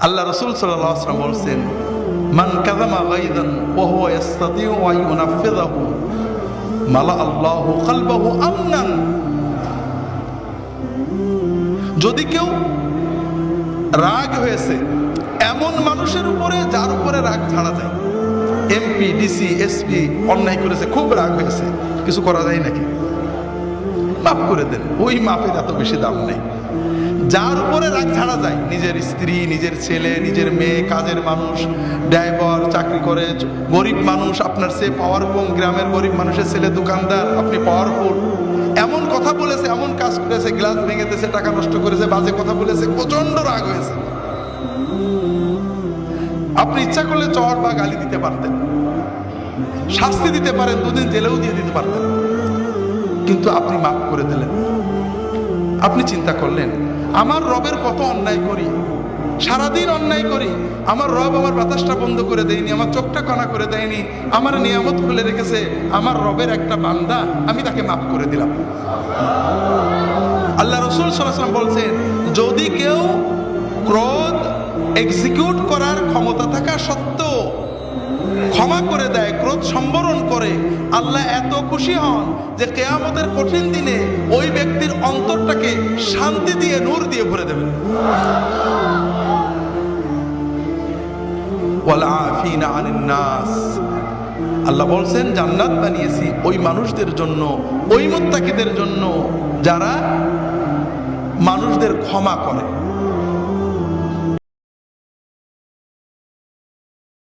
আল্লাহ রাসূল সাল্লাল্লাহু আলাইহি ওয়াসাল্লাম বলছেন, মান কাযামা গায়যান ওয়া হুয়া ইস্তাতিউ আন ইউনাফিযাহু মালা আল্লাহু কলবাহু আমনান। যদি কেউ রাগ হয়েছে এমন মানুষের উপরে যার উপরে রাগ ছাড়া যায়, এমপি ডিসি এসপি অন্যায় করেছে, খুব রাগ হয়েছে, কিছু করা যায় নাকি? মাফ করে দেন, ওই মাফের এত বেশি দাম নেই। যার উপরে রাগ ছাড়া যায়, নিজের স্ত্রী, নিজের ছেলে, নিজের মেয়ে, কাজের মানুষ, ড্রাইভার, চাকরি করে, গরিব মানুষ, আপনার সে পাওয়ার কম, গ্রামের গরিব মানুষের ছেলে দোকানদার, আপনি পাওয়ারফুল, এমন কথা বলেছে, এমন কাজ করেছে, গ্লাস ভেঙে দিয়েছে, টাকা নষ্ট করেছে, বাজে কথা বলেছে, প্রচন্ড রাগ হয়েছে। আপনি ইচ্ছা করলে চড় বা গালি দিতে পারতেন, শাস্তি দিতে পারেন, 2 দিন জেলেও দিয়ে দিতে পারতেন, কিন্তু আপনি মাফ করে দিলেন। আপনি চিন্তা করলেন, আমার রবের কত অন্যায় করি, সারাদিন অন্যায় করি, আমার রব আমার বাতাসটা বন্ধ করে দেয়নি, আমার চোখটা কণা করে দেয়নি, আমার নিয়ামত খুলে রেখেছে, আমার রবের একটা বান্দা, আমি তাকে মাফ করে দিলাম। আল্লাহ রাসূল সাল্লাল্লাহু আলাইহি ওয়াসাল্লাম বলছেন, যদি কেউ ক্রোধ এক্সিকিউট করার ক্ষমতা থাকা সত্ত্বেও ক্ষমা করে দেয়, ক্রোধ সম্বরণ করে, আল্লাহ এত খুশি হন যে কিয়ামতের কঠিন দিনে ওই ব্যক্তির অন্তরটাকে শান্তি দিয়ে, নূর দিয়ে ভরে দেবেন। ওয়াল আফিনা আনিন নাস, আল্লাহ বলছেন জান্নাত বানিয়েছি ওই মানুষদের জন্য, ওই মুত্তাকিদের জন্য যারা মানুষদের ক্ষমা করে।